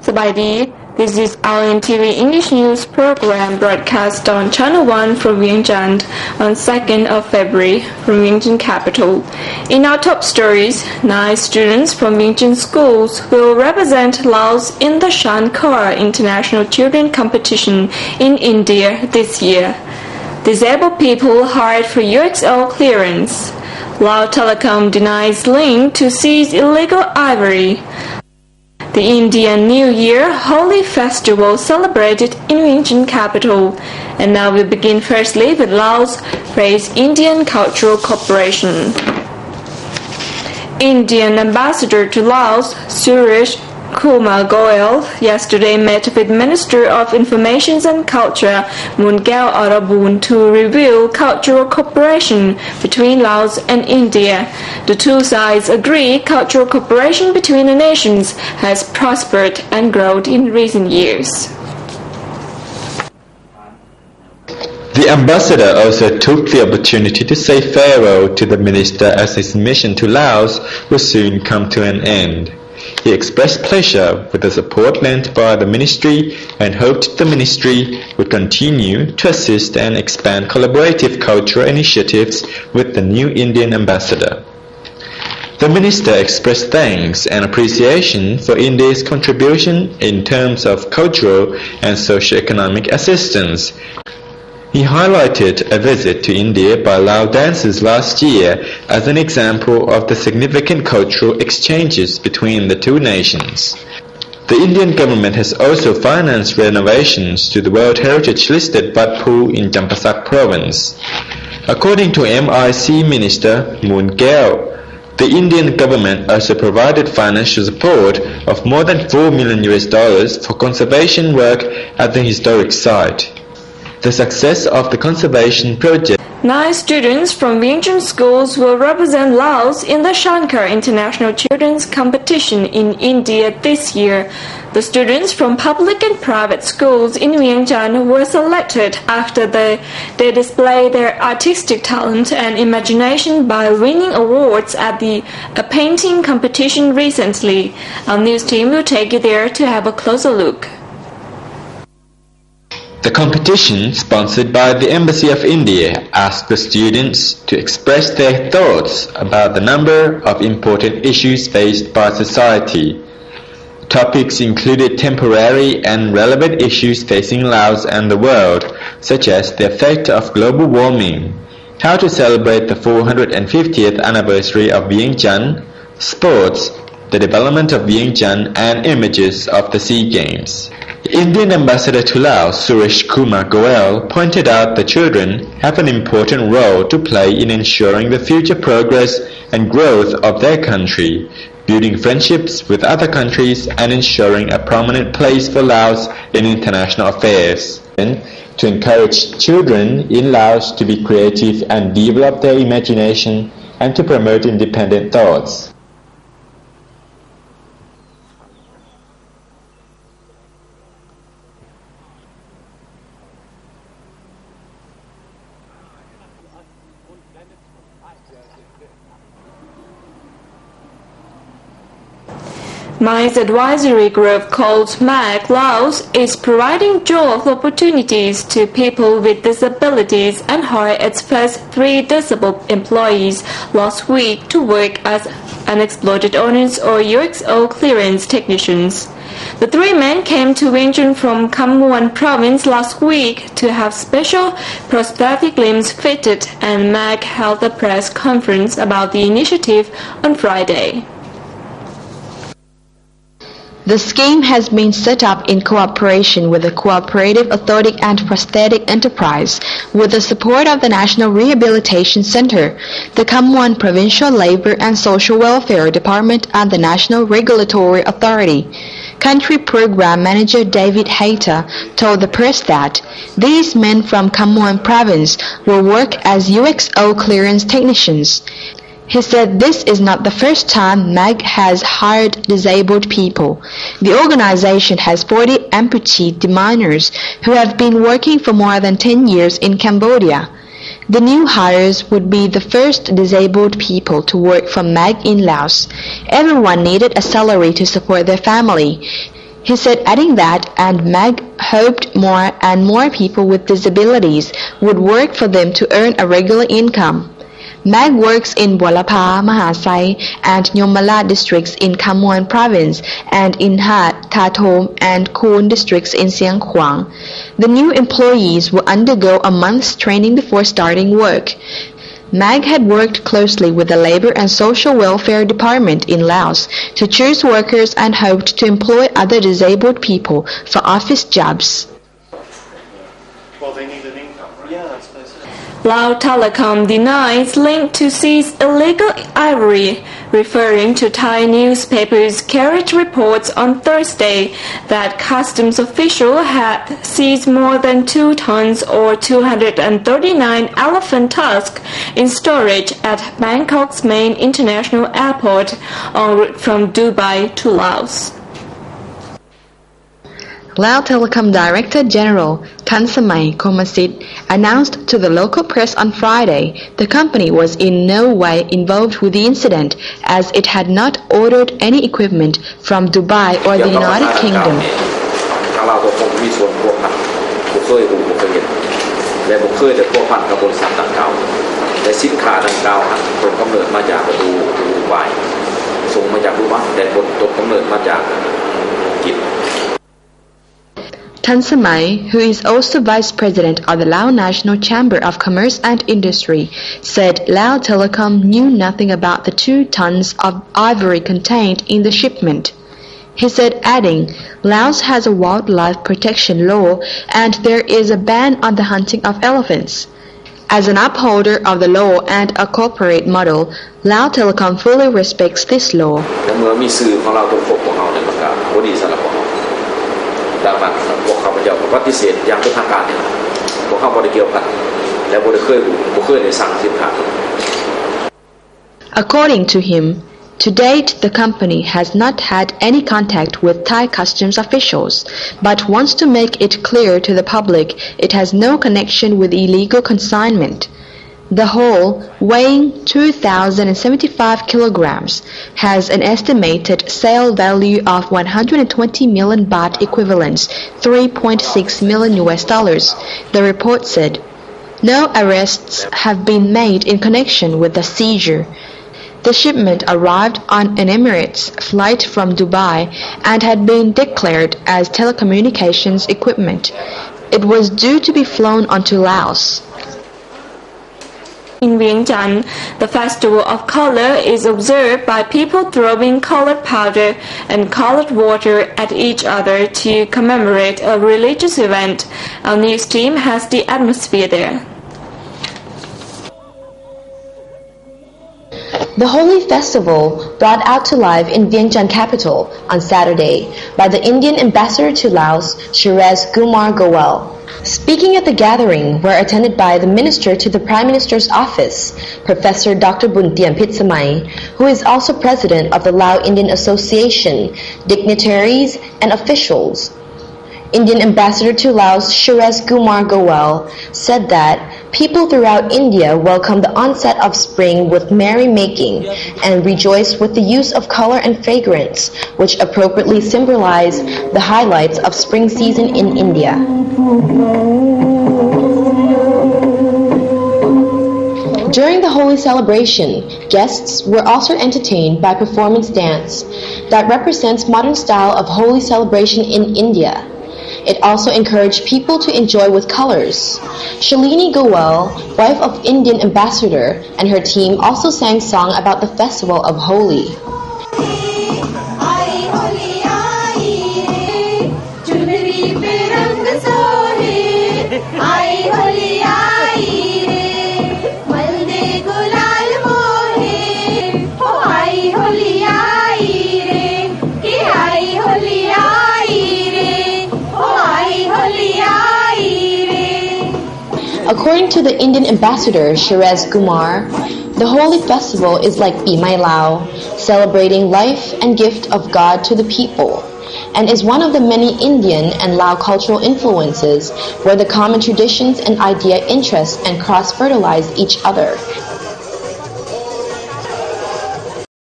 Sabadi, this is LNTV English News program broadcast on Channel 1 from Vientiane on 2nd of February from Vientiane capital. In our top stories, 9 students from Vientiane schools will represent Laos in the Shankara International Children Competition in India this year. Disabled people hired for UXO clearance. Lao Telecom denies link to seize illegal ivory. The Indian New Year Holi Festival celebrated in Vientiane capital. And now we begin firstly with Laos praise Indian Cultural Cooperation. Indian Ambassador to Laos, Suresh Kumar Goel, yesterday met with Minister of Information and Culture Munkeo Orabun to review cultural cooperation between Laos and India. The two sides agree cultural cooperation between the nations has prospered and grown in recent years. The ambassador also took the opportunity to say farewell to the minister as his mission to Laos will soon come to an end. He expressed pleasure with the support lent by the ministry and hoped the ministry would continue to assist and expand collaborative cultural initiatives with the new Indian ambassador. The minister expressed thanks and appreciation for India's contribution in terms of cultural and socio-economic assistance. He highlighted a visit to India by Lao dancers last year as an example of the significant cultural exchanges between the two nations. The Indian government has also financed renovations to the World Heritage listed Wat Phu in Champasak province. According to MIC Minister Munkeo, the Indian government also provided financial support of more than $4 million for conservation work at the historic site. The success of the conservation project. 9 students from Vientiane schools will represent Laos in the Shankar International Children's Competition in India this year. The students from public and private schools in Vientiane were selected after they displayed their artistic talent and imagination by winning awards at a painting competition recently. Our news team will take you there to have a closer look. The competition, sponsored by the Embassy of India, asked the students to express their thoughts about the number of important issues faced by society. Topics included temporary and relevant issues facing Laos and the world, such as the effect of global warming, how to celebrate the 450th anniversary of Vientiane, sports, the development of Vientiane, and images of the SEA Games. The Indian ambassador to Laos, Suresh Kumar Goel, pointed out that children have an important role to play in ensuring the future progress and growth of their country, building friendships with other countries and ensuring a prominent place for Laos in international affairs. To encourage children in Laos to be creative and develop their imagination and to promote independent thoughts. MICE advisory group called MAG Laos is providing job opportunities to people with disabilities and hired its first 3 disabled employees last week to work as unexploded owners or UXO clearance technicians. The 3 men came to Vientiane from Kham Muan province last week to have special prosthetic limbs fitted, and MAG held a press conference about the initiative on Friday. The scheme has been set up in cooperation with the Cooperative Orthotic and Prosthetic Enterprise with the support of the National Rehabilitation Center, the Kham Muan Provincial Labor and Social Welfare Department, and the National Regulatory Authority. Country Program Manager David Hayter told the press that these men from Kham Muan province will work as UXO clearance technicians. He said this is not the first time MAG has hired disabled people. The organization has 40 amputee deminers who have been working for more than 10 years in Cambodia. The new hires would be the first disabled people to work for MAG in Laos. Everyone needed a salary to support their family. He said, adding that, and Mag hoped more and more people with disabilities would work for them to earn a regular income. Mag works in Bolapha, Mahasai, and Nyomala districts in Khamwan province and in Hat, Thatom, and Khon districts in Siang Khwang. The new employees will undergo a month's training before starting work. Mag had worked closely with the Labor and Social Welfare Department in Laos to choose workers and hoped to employ other disabled people for office jobs. Well, they need an income, right? Yeah, I suppose so. Lao Telecom denies link to seize illegal ivory, referring to Thai newspapers' carriage reports on Thursday that customs officials had seized more than 2 tons or 239 elephant tusks in storage at Bangkok's main international airport en route from Dubai to Laos. Lao Telecom Director General Thansamay Komasit announced to the local press on Friday the company was in no way involved with the incident as it had not ordered any equipment from Dubai or the United Kingdom. ทางเราก็คงมีส่วนพัวพันบุคคลบุคคลและบุคคลจะพัวพันกับบริษัทดังกล่าวและสินค้าดังกล่าวต้นกำเนิดมาจากดูไบส่งมาจากดูไบแต่ต้นกำเนิดมาจากอังกฤษ Thansamay, who is also Vice President of the Lao National Chamber of Commerce and Industry, said Lao Telecom knew nothing about the 2 tons of ivory contained in the shipment. He said, adding, Laos has a wildlife protection law and there is a ban on the hunting of elephants. As an upholder of the law and a corporate model, Lao Telecom fully respects this law. และเมื่อมีสื่อของเราต้องพบพวกเขาในประกาศบดีสำหรับพวกเขาดังนั้นพวกเขาพระเจ้าปฏิเสธอย่างเป็นทางการพวกเขาบริเกี่ยวกันและบริเคยในสั่งสินค้า According to him, to date the company has not had any contact with Thai customs officials, but wants to make it clear to the public it has no connection with illegal consignment. The whole, weighing 2,075 kilograms, has an estimated sale value of 120 million baht equivalents, $3.6 million, the report said. No arrests have been made in connection with the seizure. The shipment arrived on an Emirates flight from Dubai and had been declared as telecommunications equipment. It was due to be flown onto Laos. In Vientiane, the Festival of Color is observed by people throwing colored powder and colored water at each other to commemorate a religious event. Our news team has the atmosphere there. The Holy Festival brought out to life in Vientiane capital on Saturday by the Indian ambassador to Laos, Shreyas Kumar Goel. Speaking at the gathering were attended by the Minister to the Prime Minister's Office, Professor Dr. Buntian Pitsamay, who is also President of the Lao Indian Association, dignitaries and officials. Indian Ambassador to Laos, Shreyas Kumar Goel, said that people throughout India welcome the onset of spring with merrymaking and rejoice with the use of color and fragrance, which appropriately symbolize the highlights of spring season in India. During the holy celebration, guests were also entertained by performance dance that represents modern style of holy celebration in India. It also encouraged people to enjoy with colors. Shalini Goel, wife of Indian ambassador, and her team also sang song about the festival of Holi. According to the Indian ambassador, Shreyas Kumar, the holy festival is like Pi Mai Lao, celebrating life and gift of God to the people, and is one of the many Indian and Lao cultural influences where the common traditions and idea interest and cross-fertilize each other.